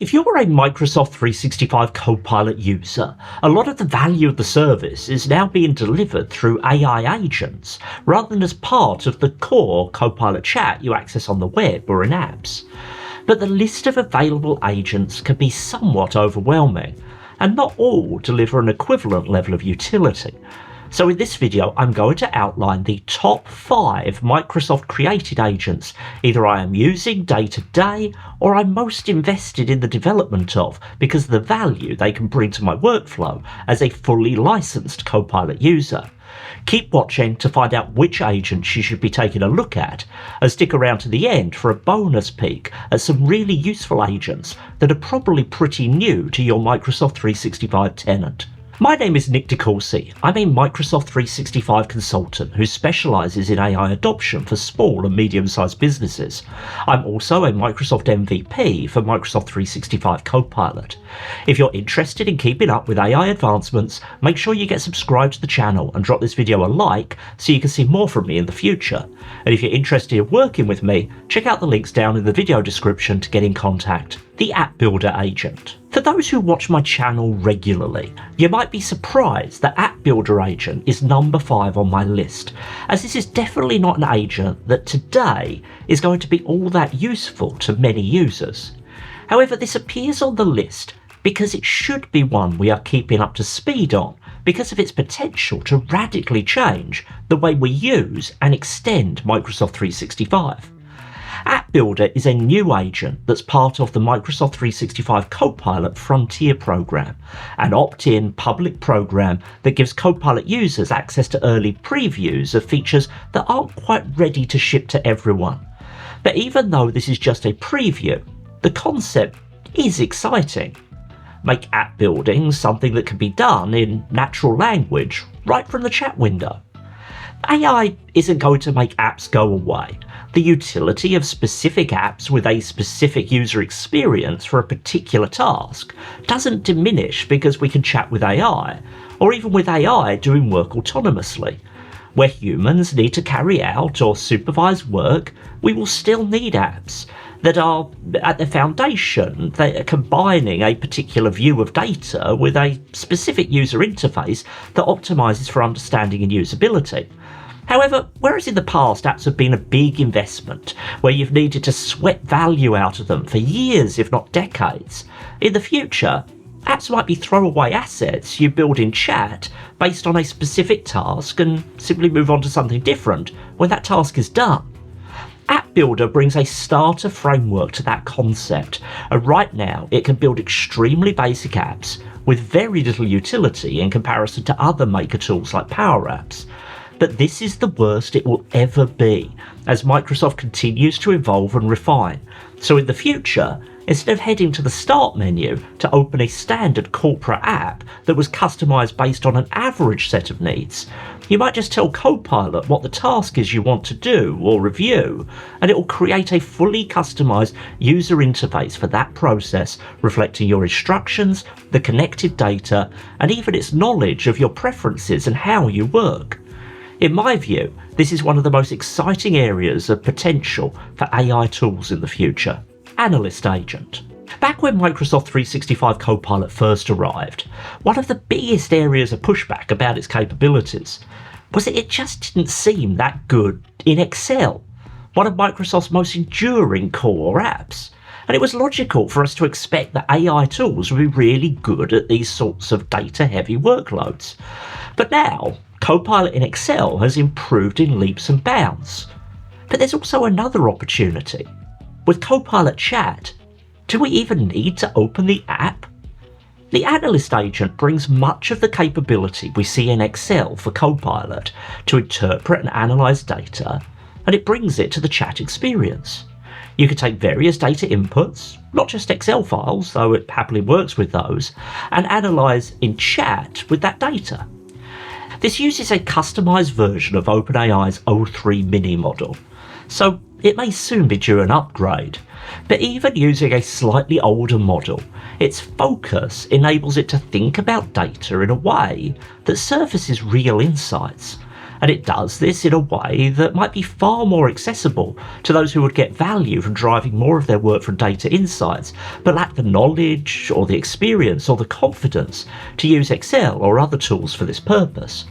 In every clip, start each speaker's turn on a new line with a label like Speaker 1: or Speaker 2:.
Speaker 1: If you're a Microsoft 365 Copilot user, a lot of the value of the service is now being delivered through AI agents, rather than as part of the core Copilot chat you access on the web or in apps. But the list of available agents can be somewhat overwhelming, and not all deliver an equivalent level of utility. So in this video, I'm going to outline the top 5 Microsoft created agents either I am using day to day or I'm most invested in the development of because of the value they can bring to my workflow as a fully licensed Copilot user. Keep watching to find out which agents you should be taking a look at, and stick around to the end for a bonus peek at some really useful agents that are probably pretty new to your Microsoft 365 tenant. My name is Nick DeCourcy. I'm a Microsoft 365 consultant who specialises in AI adoption for small and medium-sized businesses. I'm also a Microsoft MVP for Microsoft 365 Copilot. If you're interested in keeping up with AI advancements, make sure you get subscribed to the channel and drop this video a like so you can see more from me in the future. And if you're interested in working with me, check out the links down in the video description to get in contact. The App Builder Agent. For those who watch my channel regularly, you might be surprised that App Builder Agent is number 5 on my list, as this is definitely not an agent that today is going to be all that useful to many users. However, this appears on the list because it should be one we are keeping up to speed on because of its potential to radically change the way we use and extend Microsoft 365. App Builder is a new agent that's part of the Microsoft 365 Copilot Frontier program, an opt-in public program that gives Copilot users access to early previews of features that aren't quite ready to ship to everyone. But even though this is just a preview, the concept is exciting. Make app building something that can be done in natural language right from the chat window. AI isn't going to make apps go away. The utility of specific apps with a specific user experience for a particular task doesn't diminish because we can chat with AI, or even with AI doing work autonomously. Where humans need to carry out or supervise work, we will still need apps that are at their foundation, they are combining a particular view of data with a specific user interface that optimizes for understanding and usability. However, whereas in the past apps have been a big investment where you've needed to sweat value out of them for years if not decades, in the future apps might be throwaway assets you build in chat based on a specific task and simply move on to something different when that task is done. App Builder brings a starter framework to that concept, and right now it can build extremely basic apps with very little utility in comparison to other maker tools like Power Apps. But this is the worst it will ever be as Microsoft continues to evolve and refine. So in the future, instead of heading to the start menu to open a standard corporate app that was customized based on an average set of needs, you might just tell Copilot what the task is you want to do or review, and it will create a fully customized user interface for that process, reflecting your instructions, the connected data, and even its knowledge of your preferences and how you work. In my view, this is one of the most exciting areas of potential for AI tools in the future. Analyst Agent. Back when Microsoft 365 Copilot first arrived, one of the biggest areas of pushback about its capabilities was that it just didn't seem that good in Excel, one of Microsoft's most enduring core apps. And it was logical for us to expect that AI tools would be really good at these sorts of data-heavy workloads. But now, Copilot in Excel has improved in leaps and bounds. But there's also another opportunity. With Copilot Chat, do we even need to open the app? The Analyst Agent brings much of the capability we see in Excel for Copilot to interpret and analyse data, and it brings it to the chat experience. You can take various data inputs, not just Excel files, though it happily works with those, and analyse in chat with that data. This uses a customised version of OpenAI's O3 mini model, so it may soon be due an upgrade. But even using a slightly older model, its focus enables it to think about data in a way that surfaces real insights. And it does this in a way that might be far more accessible to those who would get value from driving more of their work from data insights, but lack the knowledge or the experience or the confidence to use Excel or other tools for this purpose.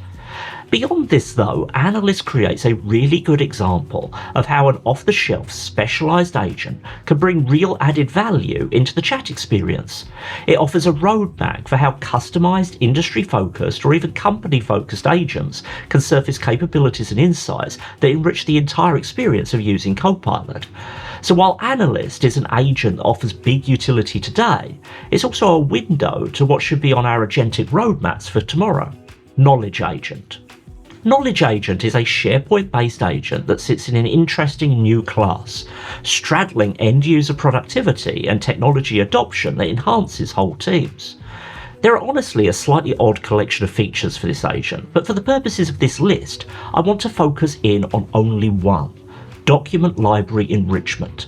Speaker 1: Beyond this though, Analyst creates a really good example of how an off-the-shelf specialised agent can bring real added value into the chat experience. It offers a roadmap for how customised, industry-focused or even company-focused agents can surface capabilities and insights that enrich the entire experience of using Copilot. So while Analyst is an agent that offers big utility today, it's also a window to what should be on our agentic roadmaps for tomorrow. Knowledge Agent. Knowledge Agent is a SharePoint-based agent that sits in an interesting new class, straddling end-user productivity and technology adoption that enhances whole teams. There are honestly a slightly odd collection of features for this agent, but for the purposes of this list, I want to focus in on only one: document library enrichment.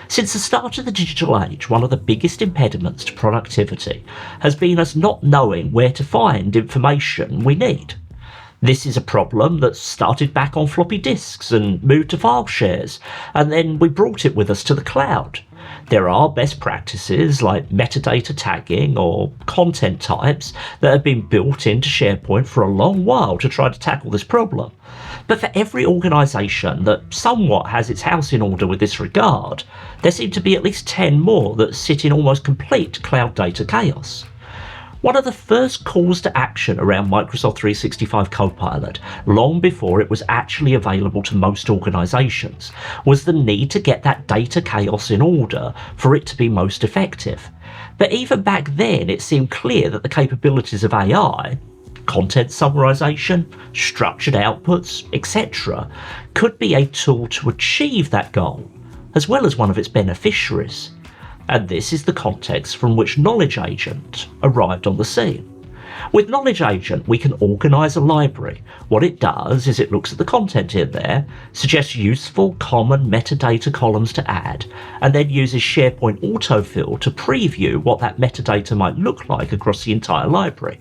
Speaker 1: Since the start of the digital age, one of the biggest impediments to productivity has been us not knowing where to find information we need. This is a problem that started back on floppy disks and moved to file shares, and then we brought it with us to the cloud. There are best practices like metadata tagging or content types that have been built into SharePoint for a long while to try to tackle this problem. But for every organisation that somewhat has its house in order with this regard, there seem to be at least 10 more that sit in almost complete cloud data chaos. One of the first calls to action around Microsoft 365 Copilot, long before it was actually available to most organisations, was the need to get that data chaos in order for it to be most effective. But even back then, it seemed clear that the capabilities of AI, content summarisation, structured outputs, etc., could be a tool to achieve that goal, as well as one of its beneficiaries. And this is the context from which Knowledge Agent arrived on the scene. With Knowledge Agent, we can organise a library. What it does is it looks at the content in there, suggests useful common metadata columns to add, and then uses SharePoint autofill to preview what that metadata might look like across the entire library.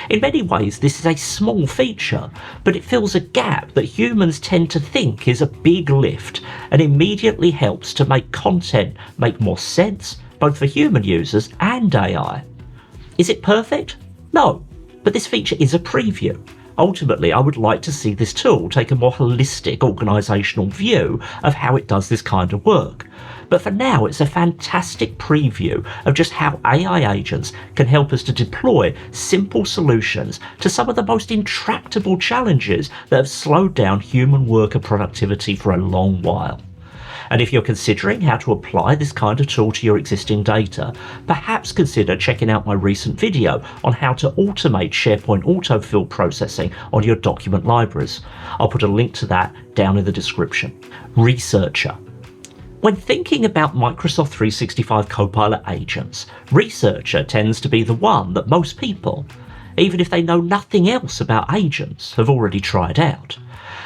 Speaker 1: In many ways, this is a small feature, but it fills a gap that humans tend to think is a big lift and immediately helps to make content make more sense, both for human users and AI. Is it perfect? No, but this feature is a preview. Ultimately, I would like to see this tool take a more holistic organisational view of how it does this kind of work. But for now, it's a fantastic preview of just how AI agents can help us to deploy simple solutions to some of the most intractable challenges that have slowed down human worker productivity for a long while. And if you're considering how to apply this kind of tool to your existing data, perhaps consider checking out my recent video on how to automate SharePoint autofill processing on your document libraries. I'll put a link to that down in the description. Researcher. When thinking about Microsoft 365 Copilot agents, Researcher tends to be the one that most people, even if they know nothing else about agents, have already tried out.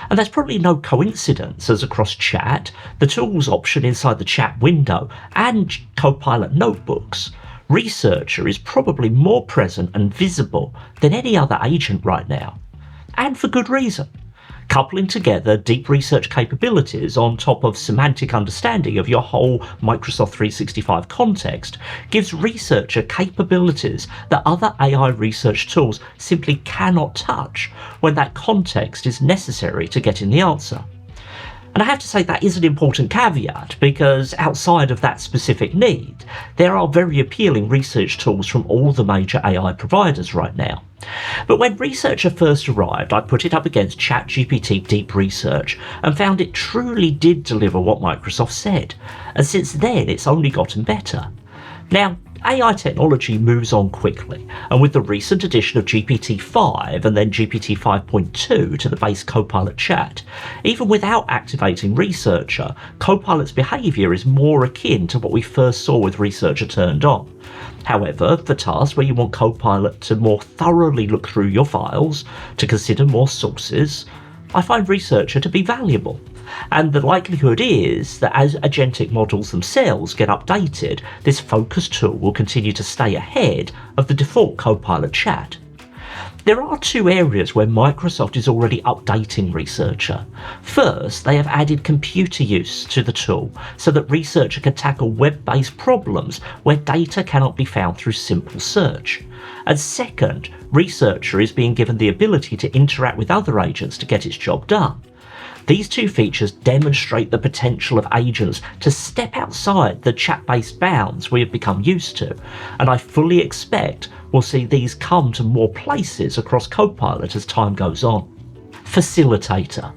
Speaker 1: And that's probably no coincidence, as across chat, the tools option inside the chat window, and Copilot notebooks, Researcher is probably more present and visible than any other agent right now. And for good reason. Coupling together deep research capabilities on top of semantic understanding of your whole Microsoft 365 context gives Researcher capabilities that other AI research tools simply cannot touch when that context is necessary to get in the answer. And I have to say that is an important caveat, because outside of that specific need, there are very appealing research tools from all the major AI providers right now. But when Researcher first arrived, I put it up against ChatGPT Deep Research and found it truly did deliver what Microsoft said. And since then, it's only gotten better. Now, AI technology moves on quickly, and with the recent addition of GPT-5 and then GPT 5.2 to the base Copilot chat, even without activating Researcher, Copilot's behaviour is more akin to what we first saw with Researcher turned on. However, for tasks where you want Copilot to more thoroughly look through your files, to consider more sources, I find Researcher to be valuable. And the likelihood is that as agentic models themselves get updated, this focused tool will continue to stay ahead of the default Copilot chat. There are two areas where Microsoft is already updating Researcher. First, they have added computer use to the tool so that Researcher can tackle web-based problems where data cannot be found through simple search. And second, Researcher is being given the ability to interact with other agents to get its job done. These two features demonstrate the potential of agents to step outside the chat-based bounds we have become used to, and I fully expect we'll see these come to more places across Copilot as time goes on. Facilitator.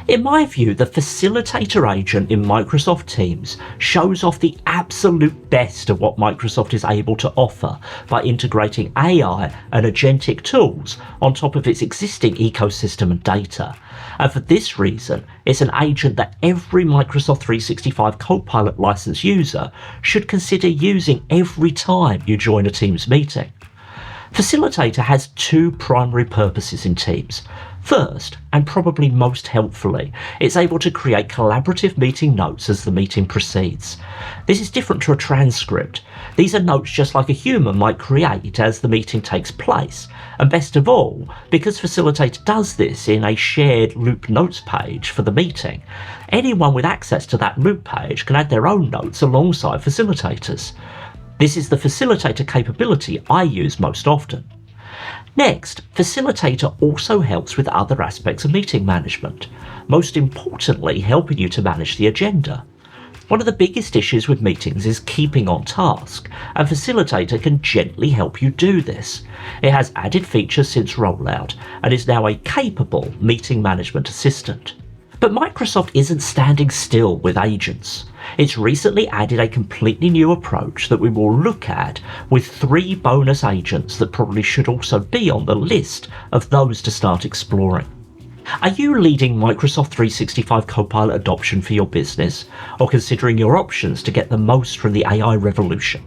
Speaker 1: In my view, the Facilitator Agent in Microsoft Teams shows off the absolute best of what Microsoft is able to offer by integrating AI and agentic tools on top of its existing ecosystem and data. And for this reason, it's an agent that every Microsoft 365 Copilot licensed user should consider using every time you join a Teams meeting. Facilitator has two primary purposes in Teams. First, and probably most helpfully, it's able to create collaborative meeting notes as the meeting proceeds. This is different to a transcript. These are notes just like a human might create as the meeting takes place. And best of all, because Facilitator does this in a shared loop notes page for the meeting, anyone with access to that loop page can add their own notes alongside Facilitators. This is the Facilitator capability I use most often. Next, Facilitator also helps with other aspects of meeting management, most importantly helping you to manage the agenda. One of the biggest issues with meetings is keeping on task, and Facilitator can gently help you do this. It has added features since rollout, and is now a capable meeting management assistant. But Microsoft isn't standing still with agents. It's recently added a completely new approach that we will look at with 3 bonus agents that probably should also be on the list of those to start exploring. Are you leading Microsoft 365 Copilot adoption for your business, or considering your options to get the most from the AI revolution?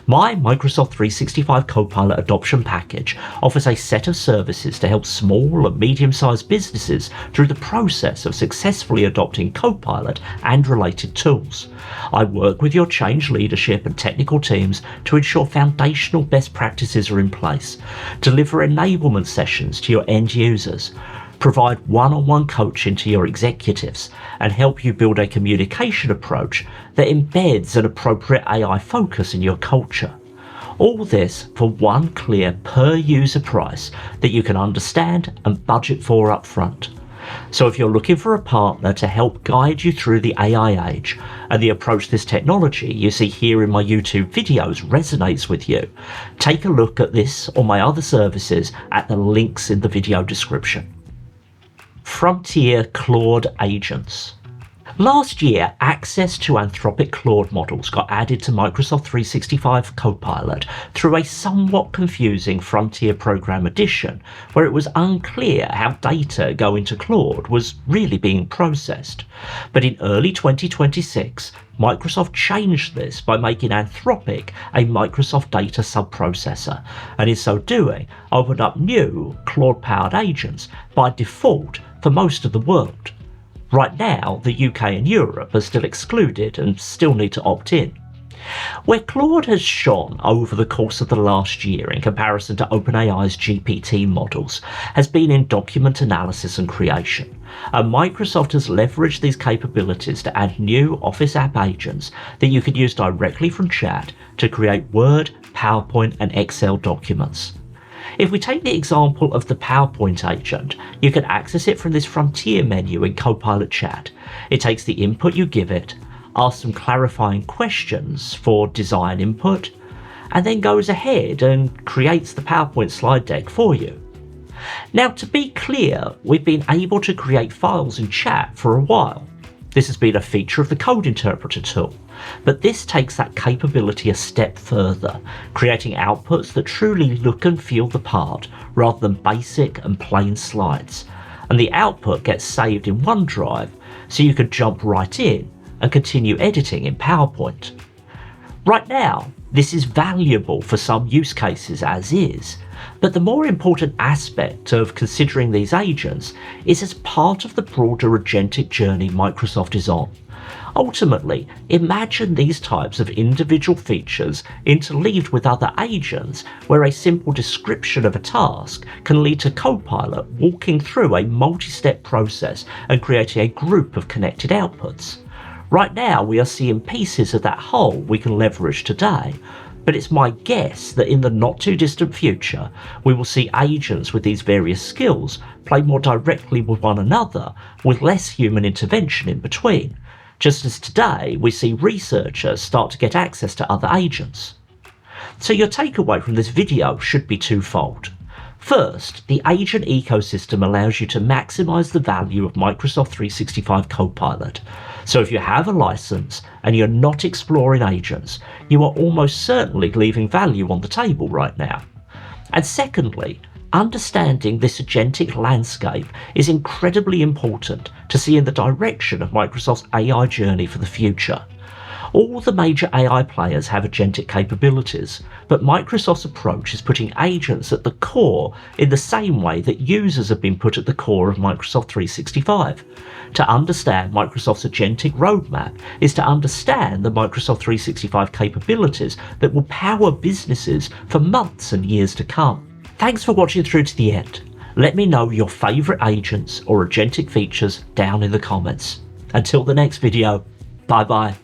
Speaker 1: My Microsoft 365 Copilot adoption package offers a set of services to help small and medium-sized businesses through the process of successfully adopting Copilot and related tools. I work with your change leadership and technical teams to ensure foundational best practices are in place, deliver enablement sessions to your end users, provide one-on-one coaching to your executives, and help you build a communication approach that embeds an appropriate AI focus in your culture. All this for one clear per-user price that you can understand and budget for up front. So if you're looking for a partner to help guide you through the AI age, and the approach this technology you see here in my YouTube videos resonates with you, take a look at this or my other services at the links in the video description. Frontier Claude Agents. Last year, access to Anthropic Claude models got added to Microsoft 365 Copilot through a somewhat confusing Frontier Program Edition, where it was unclear how data going to Claude was really being processed. But in early 2026, Microsoft changed this by making Anthropic a Microsoft data subprocessor, and in so doing, opened up new Claude-Powered Agents by default for most of the world. Right now, the UK and Europe are still excluded and still need to opt in. Where Claude has shone over the course of the last year in comparison to OpenAI's GPT models has been in document analysis and creation, and Microsoft has leveraged these capabilities to add new Office app agents that you can use directly from chat to create Word, PowerPoint and Excel documents. If we take the example of the PowerPoint agent, you can access it from this Frontier menu in Copilot Chat. It takes the input you give it, asks some clarifying questions for design input, and then goes ahead and creates the PowerPoint slide deck for you. Now, to be clear, we've been able to create files in chat for a while. This has been a feature of the Code Interpreter tool, but this takes that capability a step further, creating outputs that truly look and feel the part rather than basic and plain slides. And the output gets saved in OneDrive, so you can jump right in and continue editing in PowerPoint. Right now, this is valuable for some use cases as is, but the more important aspect of considering these agents is as part of the broader agentic journey Microsoft is on. Ultimately, imagine these types of individual features interleaved with other agents where a simple description of a task can lead to Copilot walking through a multi-step process and creating a group of connected outputs. Right now, we are seeing pieces of that whole we can leverage today, but it's my guess that in the not too distant future, we will see agents with these various skills play more directly with one another with less human intervention in between, just as today we see researchers start to get access to other agents. So your takeaway from this video should be twofold. First, the agent ecosystem allows you to maximize the value of Microsoft 365 Copilot. So if you have a license and you're not exploring agents, you are almost certainly leaving value on the table right now. And secondly, understanding this agentic landscape is incredibly important to see in the direction of Microsoft's AI journey for the future. All the major AI players have agentic capabilities, but Microsoft's approach is putting agents at the core in the same way that users have been put at the core of Microsoft 365. To understand Microsoft's agentic roadmap is to understand the Microsoft 365 capabilities that will power businesses for months and years to come. Thanks for watching through to the end. Let me know your favourite agents or agentic features down in the comments. Until the next video, bye bye.